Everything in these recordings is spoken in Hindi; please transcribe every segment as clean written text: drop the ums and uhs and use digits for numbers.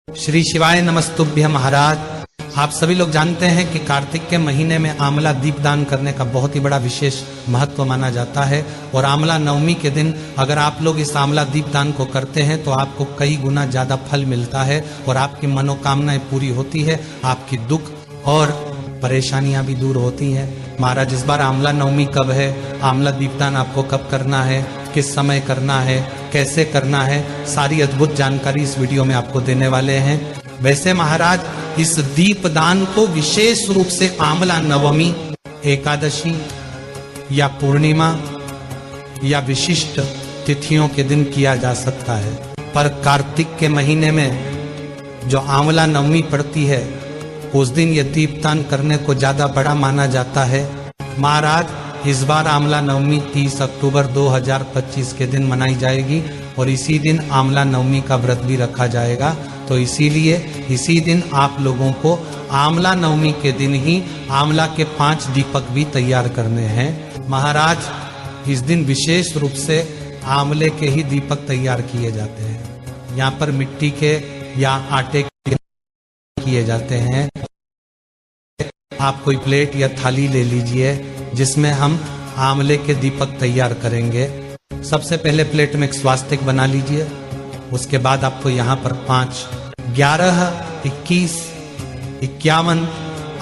श्री शिवाय नमस्तुभ्य महाराज। आप सभी लोग जानते हैं कि कार्तिक के महीने में आंवला दीपदान करने का बहुत ही बड़ा विशेष महत्व माना जाता है। और आंवला नवमी के दिन अगर आप लोग इस आंवला दीपदान को करते हैं तो आपको कई गुना ज्यादा फल मिलता है और आपकी मनोकामनाएं पूरी होती है, आपकी दुख और परेशानियां भी दूर होती हैं। महाराज इस बार आंवला नवमी कब है, आंवला दीपदान आपको कब करना है, किस समय करना है, कैसे करना है, सारी अद्भुत जानकारी इस वीडियो में आपको देने वाले हैं। वैसे महाराज इस दीपदान को विशेष रूप से आंवला नवमी, एकादशी या पूर्णिमा या विशिष्ट तिथियों के दिन किया जा सकता है, पर कार्तिक के महीने में जो आंवला नवमी पड़ती है उस दिन ये दीपदान करने को ज्यादा बड़ा माना जाता है। महाराज इस बार आंवला नवमी 30 अक्टूबर 2025 के दिन मनाई जाएगी और इसी दिन आंवला नवमी का व्रत भी रखा जाएगा। तो इसीलिए इसी दिन आप लोगों को आंवला नवमी के दिन ही आंवला के 5 दीपक भी तैयार करने हैं। महाराज इस दिन विशेष रूप से आंवले के ही दीपक तैयार किए जाते हैं। यहाँ पर मिट्टी के या आटे के किए जाते हैं। आप कोई प्लेट या थाली ले लीजिए जिसमें हम आंवले के दीपक तैयार करेंगे। सबसे पहले प्लेट में एक स्वास्तिक बना लीजिए। उसके बाद आपको यहाँ पर 5, 11, 21, 51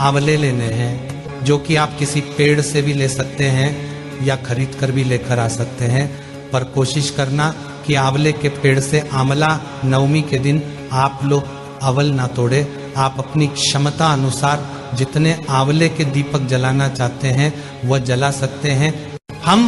आंवले लेने हैं, जो कि आप किसी पेड़ से भी ले सकते हैं या खरीद कर भी लेकर आ सकते हैं। पर कोशिश करना कि आंवले के पेड़ से आंवला नवमी के दिन आप लोग अवल ना तोड़े। आप अपनी क्षमता अनुसार जितने आंवले के दीपक जलाना चाहते हैं वह जला सकते हैं। हम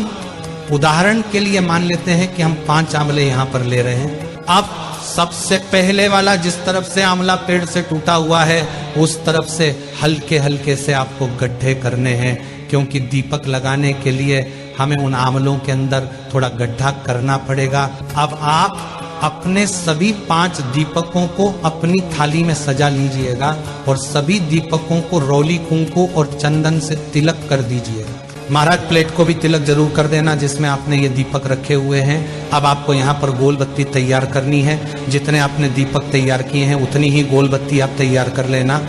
उदाहरण के लिए मान लेते हैं कि हम 5 आंवले यहाँ पर ले रहे हैं। अब सबसे पहले वाला जिस तरफ से आंवला पेड़ से टूटा हुआ है उस तरफ से हल्के हल्के से आपको गड्ढे करने हैं, क्योंकि दीपक लगाने के लिए हमें उन आंवलों के अंदर थोड़ा गड्ढा करना पड़ेगा। अब आप अपने सभी 5 दीपकों को अपनी थाली में सजा लीजिएगा और सभी दीपकों को रोली कुंकू और चंदन से तिलक कर दीजिएगा। महाराज प्लेट को भी तिलक जरूर कर देना जिसमें आपने ये दीपक रखे हुए हैं। अब आपको यहाँ पर गोल बत्ती तैयार करनी है। जितने आपने दीपक तैयार किए हैं उतनी ही गोल बत्ती आप तैयार कर लेना।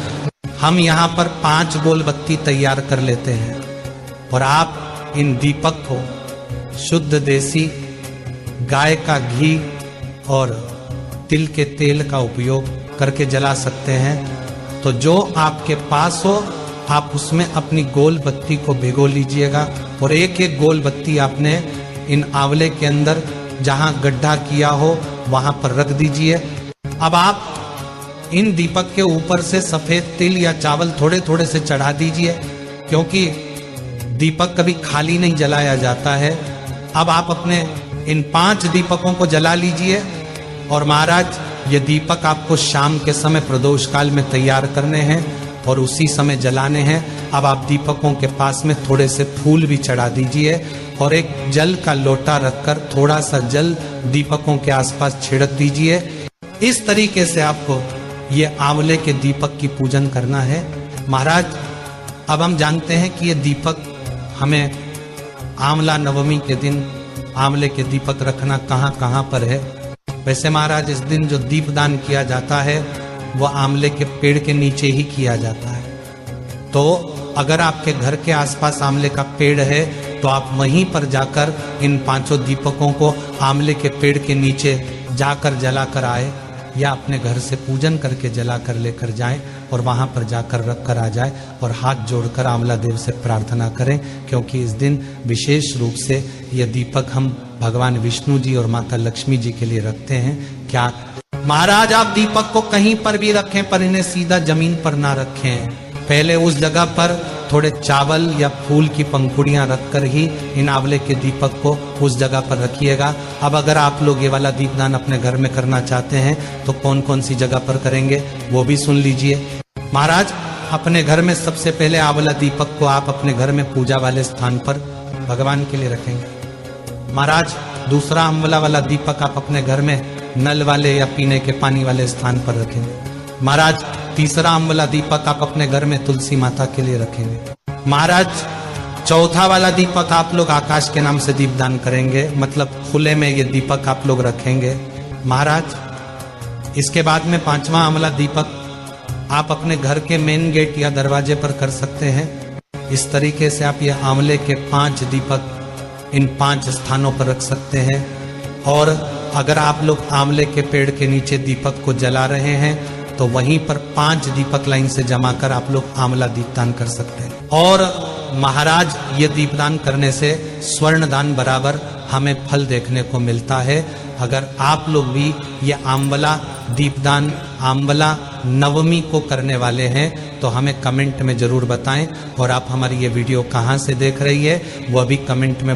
हम यहाँ पर 5 गोल बत्ती तैयार कर लेते हैं और आप इन दीपक को शुद्ध देसी गाय का घी और तिल के तेल का उपयोग करके जला सकते हैं। तो जो आपके पास हो आप उसमें अपनी गोल बत्ती को भिगो लीजिएगा और एक एक गोल बत्ती आपने इन आंवले के अंदर जहां गड्ढा किया हो वहां पर रख दीजिए। अब आप इन दीपक के ऊपर से सफेद तिल या चावल थोड़े थोड़े से चढ़ा दीजिए, क्योंकि दीपक कभी खाली नहीं जलाया जाता है। अब आप अपने इन 5 दीपकों को जला लीजिए और महाराज ये दीपक आपको शाम के समय प्रदोष काल में तैयार करने हैं और उसी समय जलाने हैं। अब आप दीपकों के पास में थोड़े से फूल भी चढ़ा दीजिए और एक जल का लोटा रखकर थोड़ा सा जल दीपकों के आसपास छिड़क दीजिए। इस तरीके से आपको ये आंवले के दीपक की पूजन करना है। महाराज अब हम जानते हैं कि ये दीपक हमें आंवला नवमी के दिन आंवले के दीपक रखना कहाँ कहाँ पर है। वैसे महाराज इस दिन जो दीपदान किया जाता है वह आंवले के पेड़ के नीचे ही किया जाता है। तो अगर आपके घर के आसपास आंवले का पेड़ है तो आप वहीं पर जाकर इन 5 दीपकों को आंवले के पेड़ के नीचे जाकर जलाकर आए या अपने घर से पूजन करके जलाकर लेकर जाएं और वहां पर जाकर रख कर आ जाए और हाथ जोड़कर आंवला देव से प्रार्थना करें, क्योंकि इस दिन विशेष रूप से ये दीपक हम भगवान विष्णु जी और माता लक्ष्मी जी के लिए रखते हैं। क्या महाराज आप दीपक को कहीं पर भी रखें पर इन्हें सीधा जमीन पर ना रखें। पहले उस जगह पर थोड़े चावल या फूल की पंखुड़ियां रखकर ही इन आंवले के दीपक को उस जगह पर रखिएगा। अब अगर आप लोग ये वाला दीपदान अपने घर में करना चाहते हैं तो कौन कौन सी जगह पर करेंगे वो भी सुन लीजिए। महाराज अपने घर में सबसे पहले आंवला दीपक को आप अपने घर में पूजा वाले स्थान पर भगवान के लिए रखेंगे। महाराज दूसरा आंवला वाला दीपक आप अपने घर में नल वाले या पीने के पानी वाले स्थान पर रखेंगे। महाराज तीसरा आंवला दीपक आप अपने घर में तुलसी माता के लिए रखेंगे। महाराज चौथा वाला दीपक आप लोग आकाश के नाम से दीपदान करेंगे, मतलब खुले में ये दीपक आप लोग रखेंगे। महाराज इसके बाद में 5वां आंवला दीपक आप अपने घर के मेन गेट या दरवाजे पर कर सकते हैं। इस तरीके से आप ये आंवले के 5 दीपक इन 5 स्थानों पर रख सकते हैं। और अगर आप लोग आंवले के पेड़ के नीचे दीपक को जला रहे हैं तो वहीं पर 5 दीपक लाइन से जमा कर आप लोग आंवला दीपदान कर सकते हैं। और महाराज ये दीपदान करने से स्वर्ण दान बराबर हमें फल देखने को मिलता है। अगर आप लोग भी ये आंवला दीपदान आंवला नवमी को करने वाले हैं तो हमें कमेंट में जरूर बताएं। और आप हमारी ये वीडियो कहाँ से देख रही है वो भी कमेंट में